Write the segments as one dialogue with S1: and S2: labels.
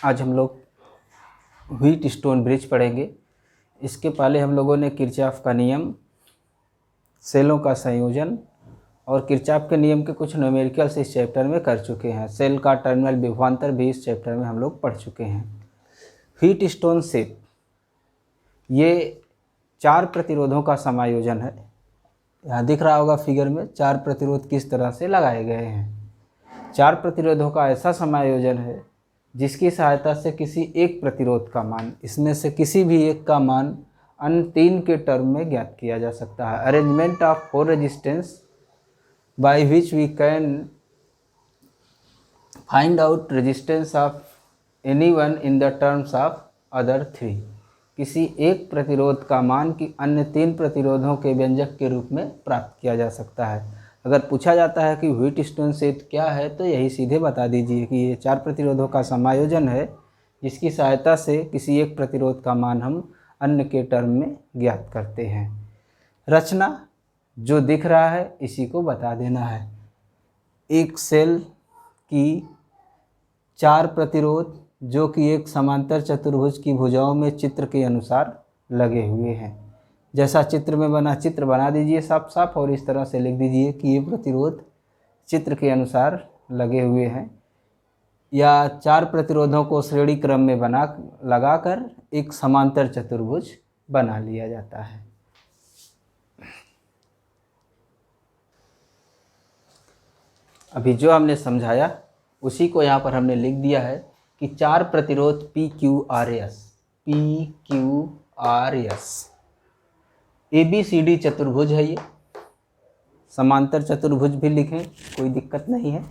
S1: आज हम लोग व्हीट स्टोन ब्रिज पढ़ेंगे। इसके पहले हम लोगों ने किरचॉफ का नियम, सेलों का संयोजन और किरचॉफ के नियम के कुछ न्यूमेरिकल्स इस चैप्टर में कर चुके हैं। सेल का टर्मिनल विभवांतर भी इस चैप्टर में हम लोग पढ़ चुके हैं। व्हीट स्टोन शेप, ये 4 प्रतिरोधों का समायोजन है। यहाँ दिख रहा होगा फिगर में 4 प्रतिरोध किस तरह से लगाए गए हैं। 4 प्रतिरोधों का ऐसा समायोजन है जिसकी सहायता से किसी एक प्रतिरोध का मान, इसमें से किसी भी एक का मान अन्य 3 के टर्म में ज्ञात किया जा सकता है। Arrangement of 4 resistance by which we can find out resistance of any one in the terms of other 3। किसी एक प्रतिरोध का मान कि अन्य 3 प्रतिरोधों के व्यंजक के रूप में प्राप्त किया जा सकता है। अगर पूछा जाता है कि व्हीट स्टोन सेट क्या है तो यही सीधे बता दीजिए कि ये 4 प्रतिरोधों का समायोजन है जिसकी सहायता से किसी एक प्रतिरोध का मान हम अन्य के टर्म में ज्ञात करते हैं। रचना जो दिख रहा है इसी को बता देना है। एक सेल की 4 प्रतिरोध जो कि एक समांतर चतुर्भुज की भुजाओं में चित्र के अनुसार लगे हुए हैं। जैसा चित्र में बना चित्र बना दीजिए साफ साफ और इस तरह से लिख दीजिए कि ये प्रतिरोध चित्र के अनुसार लगे हुए हैं। या 4 प्रतिरोधों को श्रेणी क्रम में लगाकर एक समांतर चतुर्भुज बना लिया जाता है। अभी जो हमने समझाया उसी को यहाँ पर हमने लिख दिया है कि 4 प्रतिरोध PQRS ABCD चतुर्भुज है। ये समांतर चतुर्भुज भी लिखें, कोई दिक्कत नहीं है,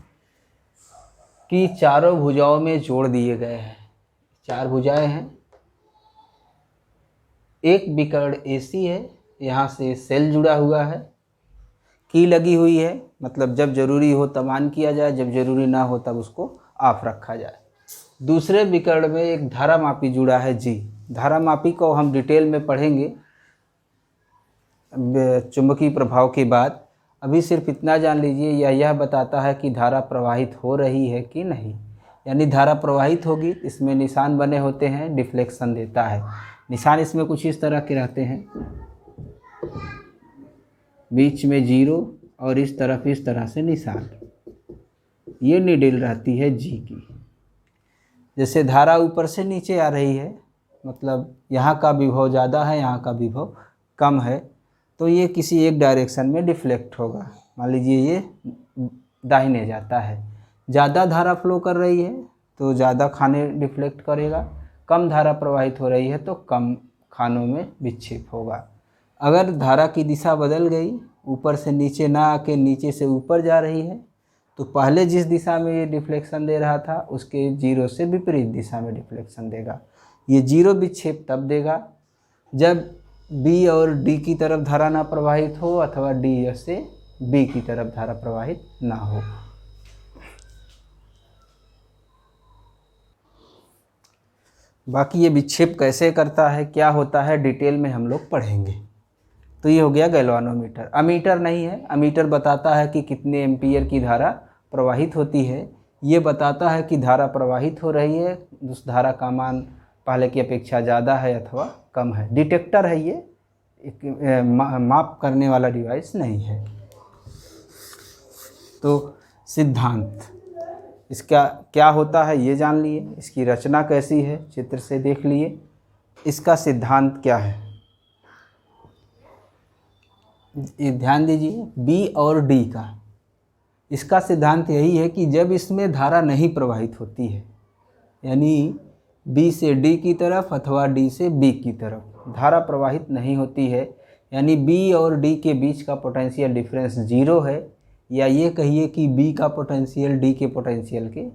S1: कि चारों भुजाओं में जोड़ दिए गए हैं। 4 भुजाएं हैं, एक विकर्ण AC है, यहाँ से सेल जुड़ा हुआ है, की लगी हुई है, मतलब जब जरूरी हो तब ऑन किया जाए, जब जरूरी ना हो तब उसको ऑफ रखा जाए। दूसरे विकर्ण में एक धारामापी जुड़ा है G। धारामापी को हम डिटेल में पढ़ेंगे चुंबकीय प्रभाव के बाद। अभी सिर्फ इतना जान लीजिए, यह बताता है कि धारा प्रवाहित हो रही है कि नहीं। यानी धारा प्रवाहित होगी, इसमें निशान बने होते हैं, डिफ्लेक्शन देता है। निशान इसमें कुछ इस तरह के रहते हैं, बीच में 0 और इस तरफ इस तरह से निशान। ये नीडल रहती है G की। जैसे धारा ऊपर से नीचे आ रही है, मतलब यहाँ का विभव ज़्यादा है, यहाँ का विभव कम है, तो ये किसी एक डायरेक्शन में डिफ्लेक्ट होगा। मान लीजिए ये दाहिने जाता है। ज़्यादा धारा फ्लो कर रही है तो ज़्यादा खाने डिफ्लेक्ट करेगा, कम धारा प्रवाहित हो रही है तो कम खानों में विक्षेप होगा। अगर धारा की दिशा बदल गई, ऊपर से नीचे ना आके नीचे से ऊपर जा रही है, तो पहले जिस दिशा में ये डिफ्लेक्शन दे रहा था उसके 0 से विपरीत दिशा में डिफ्लेक्शन देगा। ये 0 विक्षेप तब देगा जब B और D की तरफ धारा ना प्रवाहित हो अथवा D से B की तरफ धारा प्रवाहित ना हो। बाकी ये विक्षेप कैसे करता है, क्या होता है, डिटेल में हम लोग पढ़ेंगे। तो ये हो गया गैल्वानोमीटर। अमीटर नहीं है, अमीटर बताता है कि कितने एम्पीयर की धारा प्रवाहित होती है। ये बताता है कि धारा प्रवाहित हो रही है, उस धारा का मान पहले की अपेक्षा ज़्यादा है अथवा कम है। डिटेक्टर है ये, एक माप करने वाला डिवाइस नहीं है। तो सिद्धांत इसका क्या होता है ये जान लिए, इसकी रचना कैसी है चित्र से देख लिए। इसका सिद्धांत क्या है ये ध्यान दीजिए। B और D का, इसका सिद्धांत यही है कि जब इसमें धारा नहीं प्रवाहित होती है, यानी B से D की तरफ अथवा D से B की तरफ धारा प्रवाहित नहीं होती है, यानी B और D के बीच का पोटेंशियल डिफरेंस 0 है, या ये कहिए कि B का पोटेंशियल D के पोटेंशियल के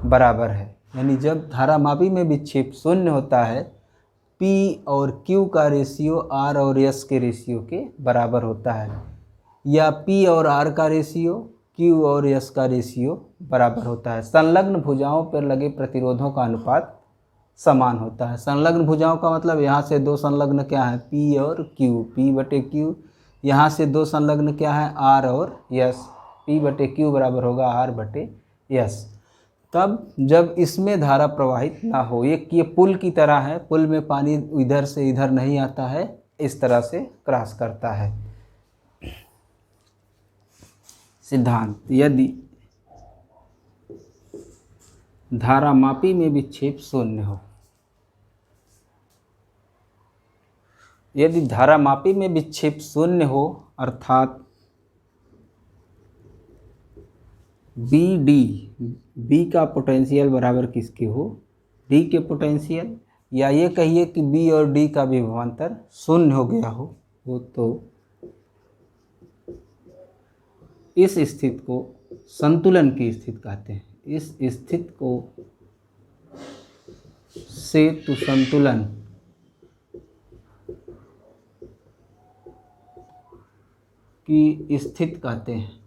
S1: बराबर है। यानी जब धारामापी में विक्षेप 0 होता है, P और Q का रेशियो R और S के रेशियो के बराबर होता है, या P और R का रेशियो Q और S का रेशियो बराबर होता है। संलग्न भुजाओं पर लगे प्रतिरोधों का अनुपात समान होता है। संलग्न भुजाओं का मतलब यहाँ से 2 संलग्न क्या है, P और Q, P/Q। यहाँ से 2 संलग्न क्या है, R और S, P/Q बराबर होगा R/S। तब जब इसमें धारा प्रवाहित ना हो। ये पुल की तरह है, पुल में पानी इधर से इधर नहीं आता है, इस तरह से क्रॉस करता है। सिद्धांत, यदि धारामापी में विक्षेप शून्य हो, यदि धारामापी में विक्षेप शून्य हो अर्थात बी का पोटेंशियल बराबर किसके हो, डी के पोटेंशियल, या ये कहिए कि बी और डी का विभवांतर शून्य हो गया हो, वो तो इस स्थिति को संतुलन की स्थिति कहते हैं। इस स्थिति को सेतु संतुलन की स्थिति कहते हैं।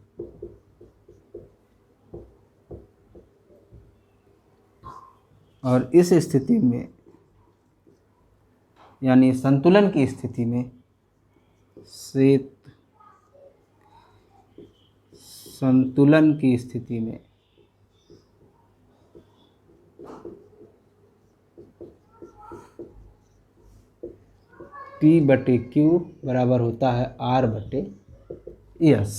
S1: और इस स्थिति में यानी संतुलन की स्थिति में संतुलन की स्थिति में P/Q बराबर होता है R/S।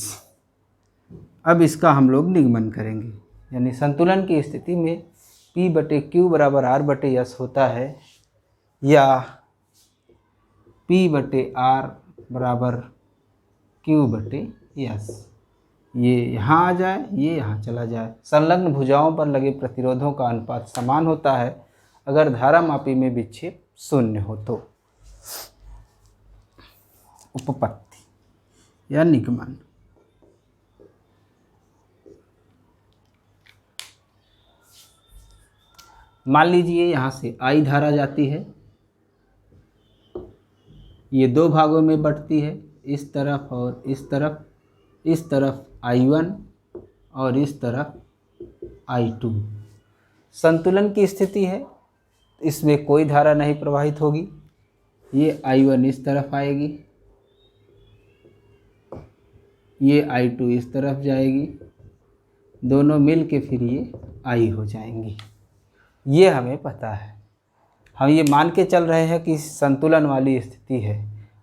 S1: अब इसका हम लोग निगमन करेंगे, यानी संतुलन की स्थिति में P/Q बराबर R/S होता है, या P/R बराबर Q/S। ये यहाँ आ जाए, ये यहाँ चला जाए। संलग्न भुजाओं पर लगे प्रतिरोधों का अनुपात समान होता है अगर धारामापी में विक्षेप शून्य हो तो। उपपत्ति या निगमन, मान लीजिए यहाँ से I धारा जाती है, ये दो भागों में बंटती है, इस तरफ और इस तरफ I1 और इस तरफ I2। संतुलन की स्थिति है, इसमें कोई धारा नहीं प्रवाहित होगी। ये I1 इस तरफ आएगी, ये I2 इस तरफ जाएगी, दोनों मिल के फिर ये I हो जाएंगी। ये हमें पता है। हम ये मान के चल रहे हैं कि संतुलन वाली स्थिति है।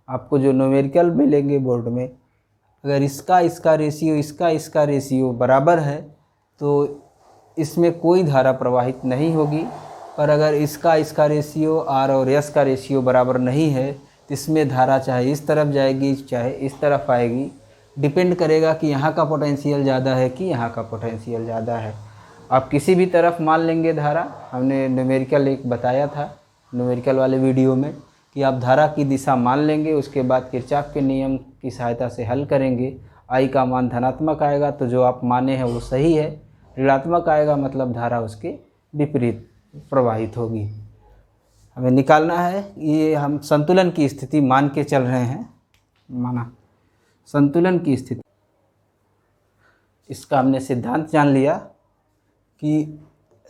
S1: आपको जो न्यूमेरिकल मिलेंगे बोर्ड में, अगर इसका रेशियो बराबर है तो इसमें कोई धारा प्रवाहित नहीं होगी। पर अगर इसका रेशियो R और S का रेशियो बराबर नहीं है तो इसमें धारा चाहे इस तरफ जाएगी चाहे इस तरफ आएगी। डिपेंड करेगा कि यहाँ का पोटेंशियल ज़्यादा है कि यहाँ का पोटेंशियल ज़्यादा है। आप किसी भी तरफ मान लेंगे धारा, हमने न्यूमेरिकल एक बताया था न्यूमेरिकल वाले वीडियो में कि आप धारा की दिशा मान लेंगे, उसके बाद किरचॉफ के नियम की सहायता से हल करेंगे। I का मान धनात्मक आएगा तो जो आप माने हैं वो सही है, ऋणात्मक आएगा मतलब धारा उसके विपरीत प्रवाहित होगी। हमें निकालना है, ये हम संतुलन की स्थिति मान के चल रहे हैं। माना संतुलन की स्थिति, इसका हमने सिद्धांत जान लिया कि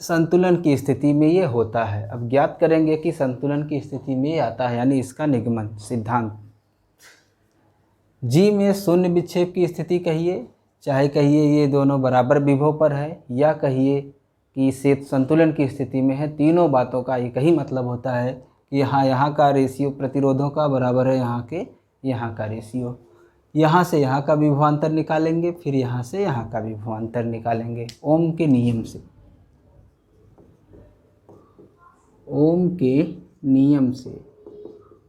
S1: संतुलन की स्थिति में ये होता है। अब ज्ञात करेंगे कि संतुलन की स्थिति में ये आता है, यानी इसका निगमन। सिद्धांत, G में शून्य विक्षेप की स्थिति कहिए, चाहे कहिए ये दोनों बराबर विभव पर है, या कहिए कि सेतु संतुलन की स्थिति में है। तीनों बातों का एक ही मतलब होता है कि यहाँ का रेशियो प्रतिरोधों का बराबर है यहाँ का रेशियो। यहाँ से यहाँ का विभवांतर निकालेंगे, फिर यहाँ से यहाँ का विभवांतर निकालेंगे ओम के नियम से।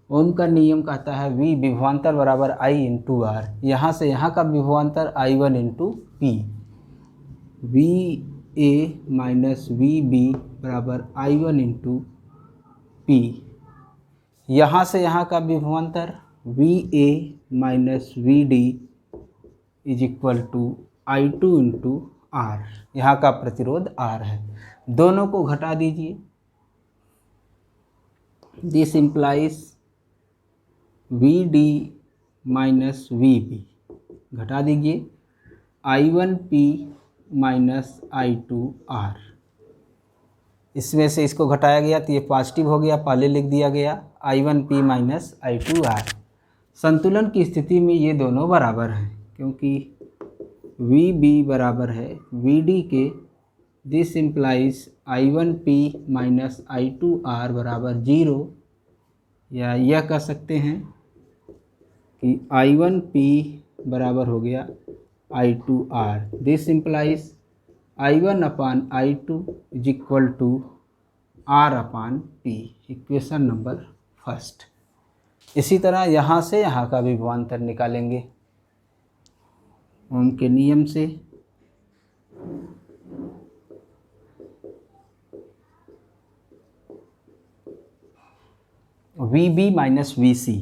S1: ओम का नियम कहता है V विभवांतर बराबर I इंटू R। यहाँ से यहाँ का विभवांतर I1 into P। VA minus VB बराबर I1 इंटू P। यहाँ से यहाँ का विभवांतर VA minus VD is equal to I2 into R। यहाँ का प्रतिरोध R है। दोनों को घटा दीजिए, this implies VD minus VB। घटा दीजिए I1P माइनस I2R। इसमें से इसको घटाया गया तो ये पॉजिटिव हो गया, पहले लिख दिया गया I1P माइनस I2R। संतुलन की स्थिति में ये दोनों बराबर हैं, क्योंकि VB बराबर है VD के this implies I1P minus I2R बराबर 0, या यह कह सकते हैं कि I1P बराबर हो गया I2R। This implies I1 upon I2 is equal to R upon P, equation number first. इसी तरह यहाँ से यहाँ का भी विभवांतर निकालेंगे ओम के नियम से। VB minus VC,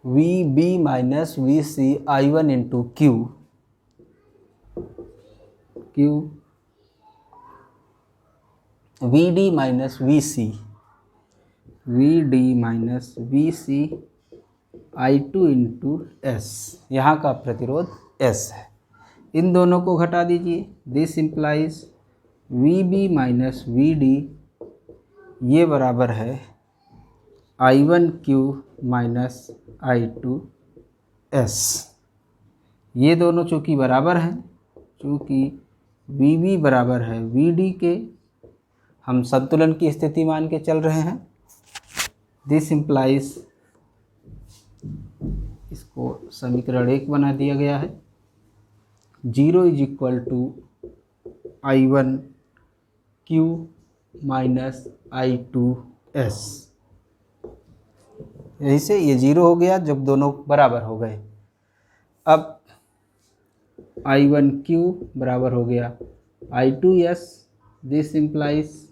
S1: VB minus VC I1 into Q, VD minus VC, VD minus VC I2 into S, यहाँ का प्रतिरोध S है। इन दोनों को घटा दीजिए। This implies VB minus VD, ये बराबर है I1Q माइनस I2S। ये दोनों चूँकि बराबर हैं, चूँकि VB बराबर है VD के, हम संतुलन की स्थिति मान के चल रहे हैं। दिस इम्प्लाइज, इसको समीकरण 1 बना दिया गया है, 0 is equal to I1Q minus I2S। यही से ये 0 हो गया जब दोनों बराबर हो गए। अब I1Q बराबर हो गया I2S। This implies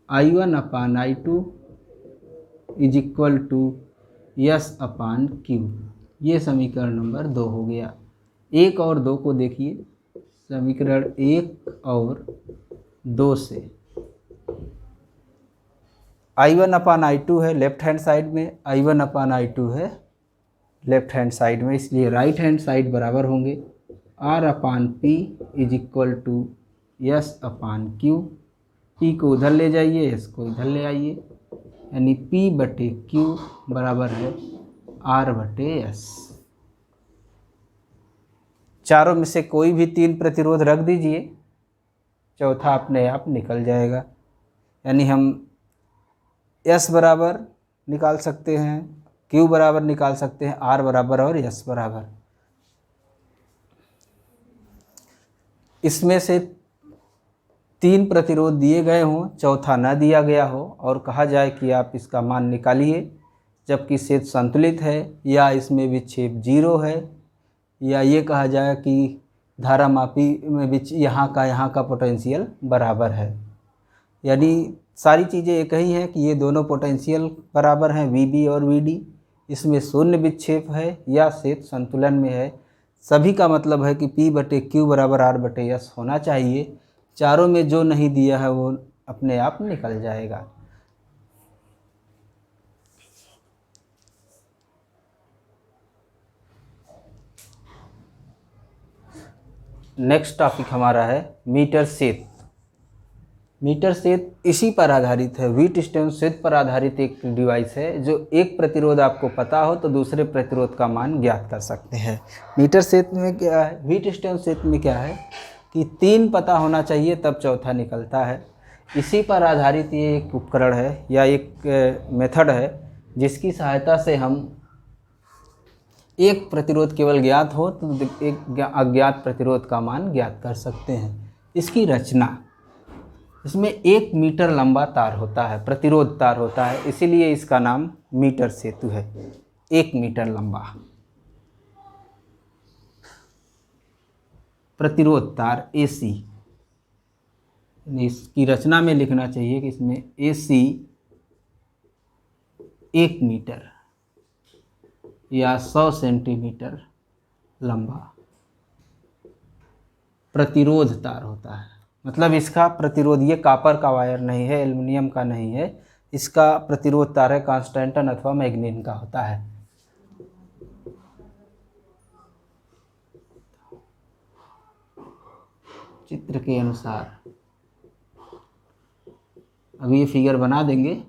S1: I1 upon I2 is equal to S upon Q। ये समीकरण नंबर 2 हो गया। 1 और 2 को देखिए, समीकरण 1 और 2 से I1 अपान I2 है लेफ्ट हैंड साइड में, I1 अपान I2 है लेफ्ट हैंड साइड में, इसलिए राइट हैंड साइड बराबर होंगे। R upon P is equal to S upon Q। P को उधर ले जाइए, S को इधर ले आइए, यानी P बटे Q बराबर है R बटे S। चारों में से कोई भी 3 प्रतिरोध रख दीजिए, चौथा अपने आप निकल जाएगा। यानी हम S बराबर निकाल सकते हैं, Q बराबर निकाल सकते हैं, R बराबर और S बराबर। इसमें से 3 प्रतिरोध दिए गए हों, चौथा न दिया गया हो, और कहा जाए कि आप इसका मान निकालिए जबकि सेट संतुलित है, या इसमें विक्षेप 0 है, या ये कहा जाए कि धारामापी में यहाँ का पोटेंशियल बराबर है। यानी सारी चीज़ें एक ही हैं कि ये दोनों पोटेंशियल बराबर हैं, VB और VD। इसमें शून्य विक्षेप है या सेट संतुलन में है। सभी का मतलब है कि P बटे Q बराबर R बटे S होना चाहिए। चारों में जो नहीं दिया है वो अपने आप निकल जाएगा। नेक्स्ट टॉपिक हमारा है मीटर सेत। मीटर सेत इसी पर आधारित है, व्हीटस्टोन सेत पर आधारित एक डिवाइस है, जो एक प्रतिरोध आपको पता हो तो दूसरे प्रतिरोध का मान ज्ञात कर सकते हैं। मीटर सेत में क्या है, व्हीटस्टोन सेत में क्या है कि 3 पता होना चाहिए तब चौथा निकलता है। इसी पर आधारित ये एक उपकरण है या एक मेथड है जिसकी सहायता से हम एक प्रतिरोध केवल ज्ञात हो तो एक अज्ञात प्रतिरोध का मान ज्ञात कर सकते हैं। इसकी रचना, इसमें 1 मीटर लंबा तार होता है, प्रतिरोध तार होता है, इसीलिए इसका नाम मीटर सेतु है। 1 मीटर लंबा प्रतिरोध तार AC। इसकी रचना में लिखना चाहिए कि इसमें AC 1 मीटर या 100 सेंटीमीटर लंबा प्रतिरोध तार होता है। मतलब इसका प्रतिरोध, ये कॉपर का वायर नहीं है, एल्युमिनियम का नहीं है, इसका प्रतिरोध तार है कांस्टेंटन अथवा मैग्नीन का होता है। चित्र के अनुसार अभी ये फिगर बना देंगे,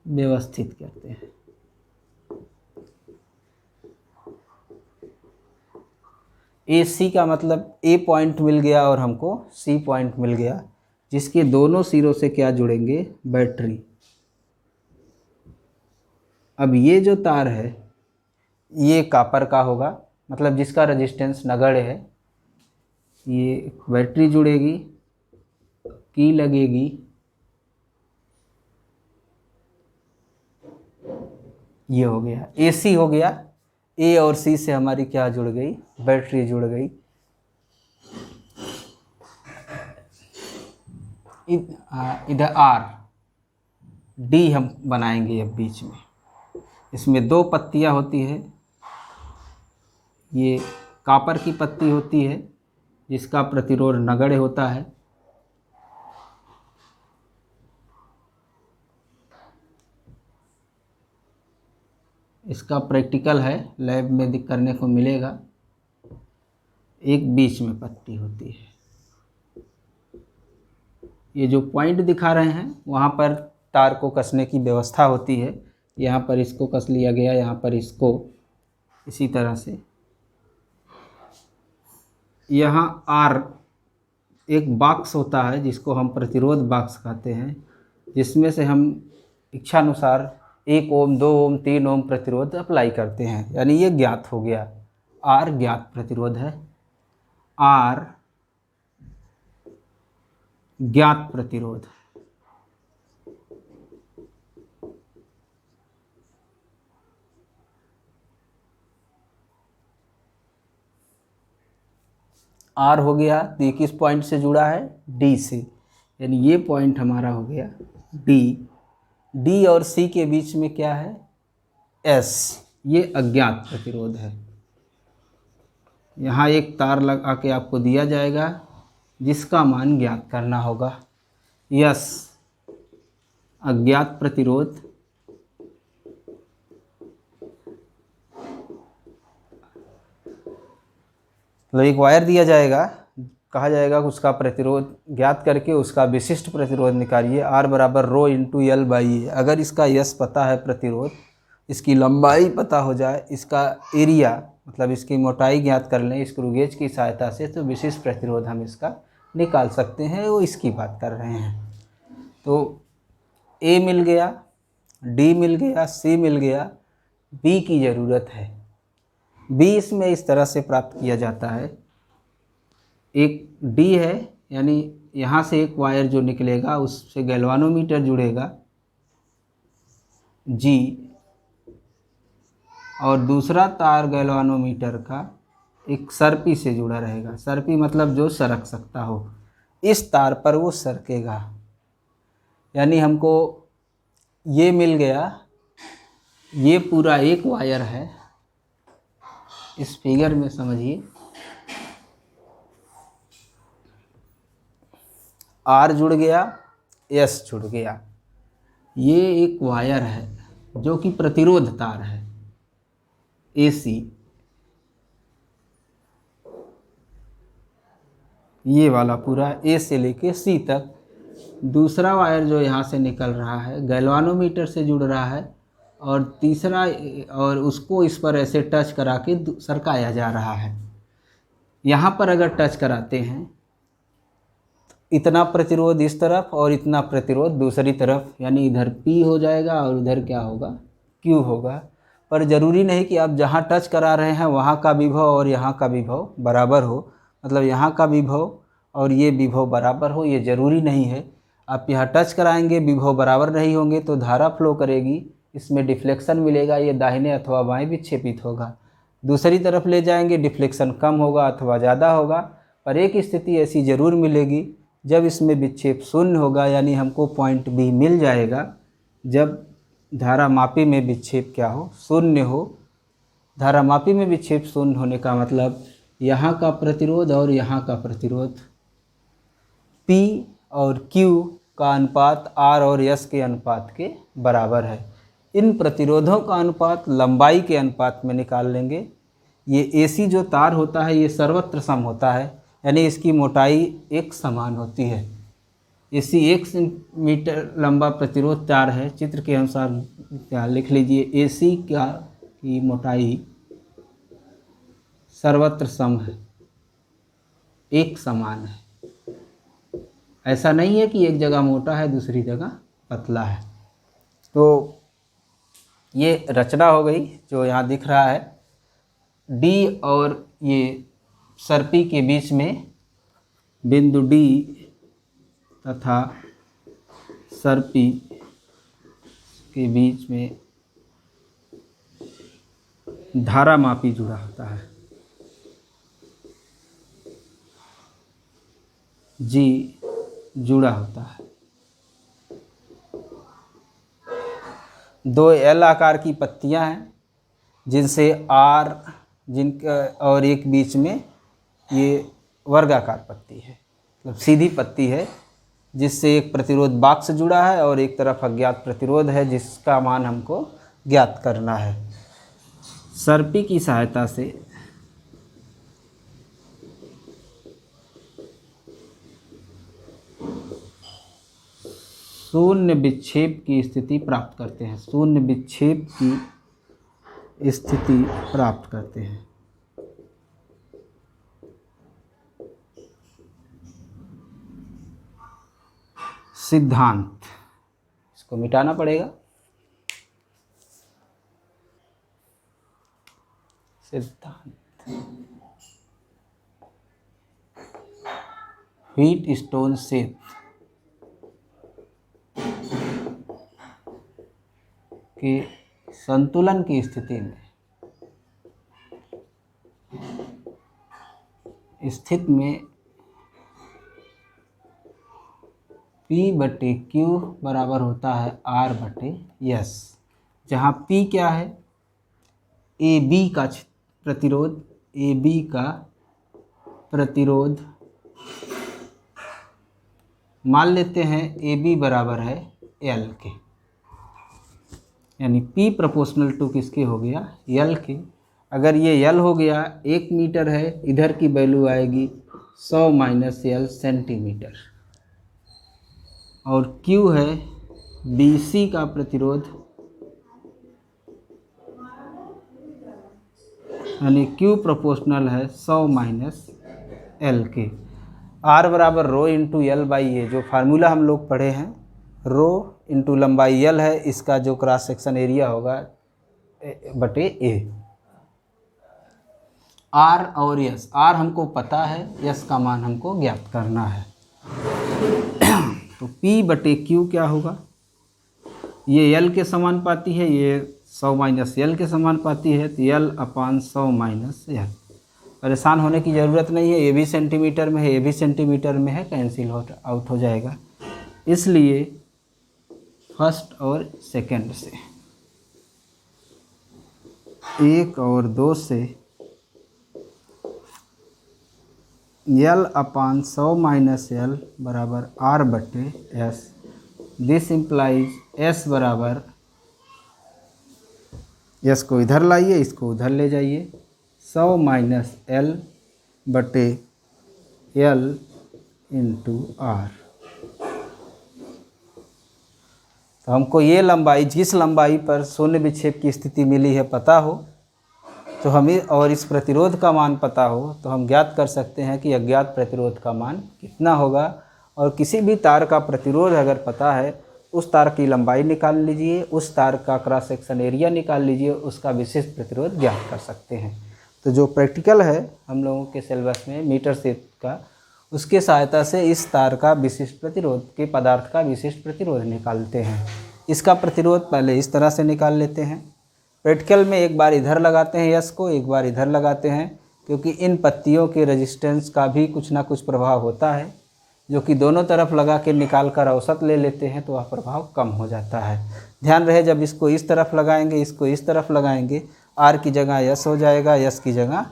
S1: व्यवस्थित करते हैं। ए सी का मतलब ए पॉइंट मिल गया और हमको सी पॉइंट मिल गया, जिसके दोनों सिरों से क्या जुड़ेंगे, बैटरी। अब ये जो तार है ये कॉपर का होगा, मतलब जिसका रेजिस्टेंस नगण्य है। ये बैटरी जुड़ेगी, की लगेगी, ये हो गया एसी हो गया। ए और सी से हमारी क्या जुड़ गई, बैटरी जुड़ गई। इधर आर डी हम बनाएंगे अब बीच में। इसमें दो पत्तियां होती है, ये कॉपर की पत्ती होती है जिसका प्रतिरोध नगण्य होता है, इसका प्रैक्टिकल है, लैब में करने को मिलेगा। एक बीच में पत्ती होती है, ये जो पॉइंट दिखा रहे हैं वहाँ पर तार को कसने की व्यवस्था होती है। यहाँ पर इसको कस लिया गया, यहाँ पर इसको, इसी तरह से। यहाँ आर एक बॉक्स होता है जिसको हम प्रतिरोध बॉक्स कहते हैं, जिसमें से हम इच्छानुसार 1 ओम 2 ओम 3 ओम प्रतिरोध अप्लाई करते हैं। यानी ये ज्ञात हो गया, आर ज्ञात प्रतिरोध है, आर ज्ञात प्रतिरोध। आर हो गया, तो ये किस पॉइंट से जुड़ा है, डी से, यानी ये पॉइंट हमारा हो गया डी। डी और सी के बीच में क्या है, एस, ये अज्ञात प्रतिरोध है। यहाँ एक तार लगा के आपको दिया जाएगा जिसका मान ज्ञात करना होगा। यस अज्ञात प्रतिरोध, तो एक वायर दिया जाएगा, कहा जाएगा कि उसका प्रतिरोध ज्ञात करके उसका विशिष्ट प्रतिरोध निकालिए, आर बराबर रो इंटू एल बाई ए। अगर इसका यस पता है प्रतिरोध, इसकी लंबाई पता हो जाए, इसका एरिया मतलब इसकी मोटाई ज्ञात कर लें स्क्रू गेज की सहायता से, तो विशिष्ट प्रतिरोध हम इसका निकाल सकते हैं। वो इसकी बात कर रहे हैं। तो ए मिल गया, डी मिल गया, सी मिल गया, बी की ज़रूरत है। बी इसमें इस तरह से प्राप्त किया जाता है, एक डी है, यानी यहाँ से एक वायर जो निकलेगा उससे गैल्वानोमीटर जुड़ेगा जी, और दूसरा तार गैल्वानोमीटर का एक सर्पी से जुड़ा रहेगा। सर्पी मतलब जो सरक सकता हो, इस तार पर वो सरकेगा। यानी हमको ये मिल गया, ये पूरा एक वायर है, इस फिगर में समझिए, आर जुड़ गया, एस जुड़ गया, ये एक वायर है जो कि प्रतिरोध तार है एसी। ये वाला पूरा ए से लेके सी तक। दूसरा वायर जो यहाँ से निकल रहा है गैल्वानोमीटर से जुड़ रहा है, और तीसरा, और उसको इस पर ऐसे टच करा के सरकाया जा रहा है। यहाँ पर अगर टच कराते हैं इतना प्रतिरोध इस तरफ और इतना प्रतिरोध दूसरी तरफ, यानी इधर P हो जाएगा और उधर क्या होगा, Q होगा। पर ज़रूरी नहीं कि आप जहाँ टच करा रहे हैं वहाँ का विभव और यहाँ का विभव बराबर हो, मतलब यहाँ का विभव और ये विभव बराबर हो, ये ज़रूरी नहीं है। आप यहाँ टच कराएंगे, विभव बराबर नहीं होंगे तो धारा फ्लो करेगी, इसमें डिफ्लेक्शन मिलेगा, ये दाहिने अथवा बाएँ विक्षेपित होगा। दूसरी तरफ ले जाएंगे, डिफ्लेक्शन कम होगा अथवा ज़्यादा होगा। पर एक स्थिति ऐसी ज़रूर मिलेगी जब इसमें विक्षेप शून्य होगा, यानी हमको पॉइंट बी मिल जाएगा जब धारा मापी में विक्षेप क्या हो, शून्य हो। धारा मापी में विक्षेप शून्य होने का मतलब यहाँ का प्रतिरोध और यहाँ का प्रतिरोध P और Q का अनुपात R और S के अनुपात के बराबर है। इन प्रतिरोधों का अनुपात लंबाई के अनुपात में निकाल लेंगे। ये AC जो तार होता है ये सर्वत्र सम होता है, यानी इसकी मोटाई एक समान होती है। AC 1 सेंटीमीटर लंबा प्रतिरोध तार है, चित्र के अनुसार क्या लिख लीजिए, AC की मोटाई सर्वत्र सम है। एक समान है। ऐसा नहीं है कि एक जगह मोटा है दूसरी जगह पतला है। तो ये रचना हो गई जो यहाँ दिख रहा है। डी और ये सर्पी के बीच में बिंदु डी तथा सर्पी के बीच में धारामापी जुड़ा होता है। जी जुड़ा होता है। दो एल आकार की पत्तियां हैं जिनसे आर जिनका और एक बीच में ये वर्गाकार पत्ती है, मतलब सीधी पत्ती है जिससे एक प्रतिरोध बाक्स जुड़ा है और एक तरफ अज्ञात प्रतिरोध है जिसका मान हमको ज्ञात करना है। सर्पी की सहायता से शून्य विक्षेप की स्थिति प्राप्त करते हैं। शून्य विक्षेप की स्थिति प्राप्त करते हैं। सिद्धांत, इसको मिटाना पड़ेगा। सिद्धांत, व्हीट स्टोन सेट के संतुलन की स्थिति में P बटे Q बराबर होता है R बटे S, जहाँ P क्या है, AB का प्रतिरोध, AB का प्रतिरोध मान लेते हैं AB बराबर है L के, यानी P प्रोपोर्शनल टू किसके हो गया, L के। अगर ये L हो गया, 1 मीटर है, इधर की वैल्यू आएगी 100 माइनस L सेंटीमीटर, और Q है BC का प्रतिरोध, यानी Q प्रोपोर्शनल है 100 माइनस L के। R बराबर रो इंटू L बाई ए, जो फार्मूला हम लोग पढ़े हैं, रो इंटू लंबाई L है, इसका जो क्रॉस सेक्शन एरिया होगा बटे ए। R और S, R हमको पता है, S का मान हमको ज्ञात करना है। तो P बटे Q क्या होगा, ये L के समानुपाती है, ये 100 माइनस L के समानुपाती है, तो L अपान 100 माइनस L। परेशान होने की ज़रूरत नहीं है, ये भी सेंटीमीटर में है, ये भी सेंटीमीटर में है, कैंसिल आउट हो जाएगा। इसलिए फर्स्ट और सेकंड से, 1 और 2 से L अपान 100 माइनस L बराबर R बटे S। दिस इम्प्लाइज S बराबर, S को इधर लाइए, इसको उधर ले जाइए, 100 माइनस L बटे L इंटू R। तो हमको ये लंबाई, जिस लंबाई पर शून्य विक्षेप की स्थिति मिली है पता हो, तो हमें और इस प्रतिरोध का मान पता हो, तो हम ज्ञात कर सकते हैं कि अज्ञात प्रतिरोध का मान कितना होगा। और किसी भी तार का प्रतिरोध अगर पता है, उस तार की लंबाई निकाल लीजिए, उस तार का क्रॉस सेक्शन एरिया निकाल लीजिए, उसका विशिष्ट प्रतिरोध ज्ञात कर सकते हैं। तो जो प्रैक्टिकल है हम लोगों के सिलेबस में मीटर से का, उसके सहायता से इस तार का विशिष्ट प्रतिरोध के पदार्थ का विशिष्ट प्रतिरोध निकालते हैं। इसका प्रतिरोध पहले इस तरह से निकाल लेते हैं। प्रैक्टिकल में एक बार इधर लगाते हैं यस को, एक बार इधर लगाते हैं, क्योंकि इन पत्तियों के रेजिस्टेंस का भी कुछ ना कुछ प्रभाव होता है, जो कि दोनों तरफ लगा के निकाल कर औसत ले लेते हैं तो वह प्रभाव कम हो जाता है। ध्यान रहे, जब इसको इस तरफ लगाएंगे, इसको इस तरफ लगाएंगे, आर की जगह यस हो जाएगा, यस की जगह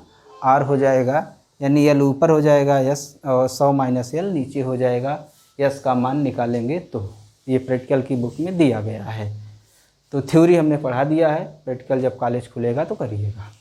S1: आर हो जाएगा, यानी यल ऊपर हो जाएगा यस और 100 माइनस यल नीचे हो जाएगा। यस का मान निकालेंगे तो ये प्रैक्टिकल की बुक में दिया गया है। तो थ्योरी हमने पढ़ा दिया है, प्रैक्टिकल जब कॉलेज खुलेगा तो करिएगा।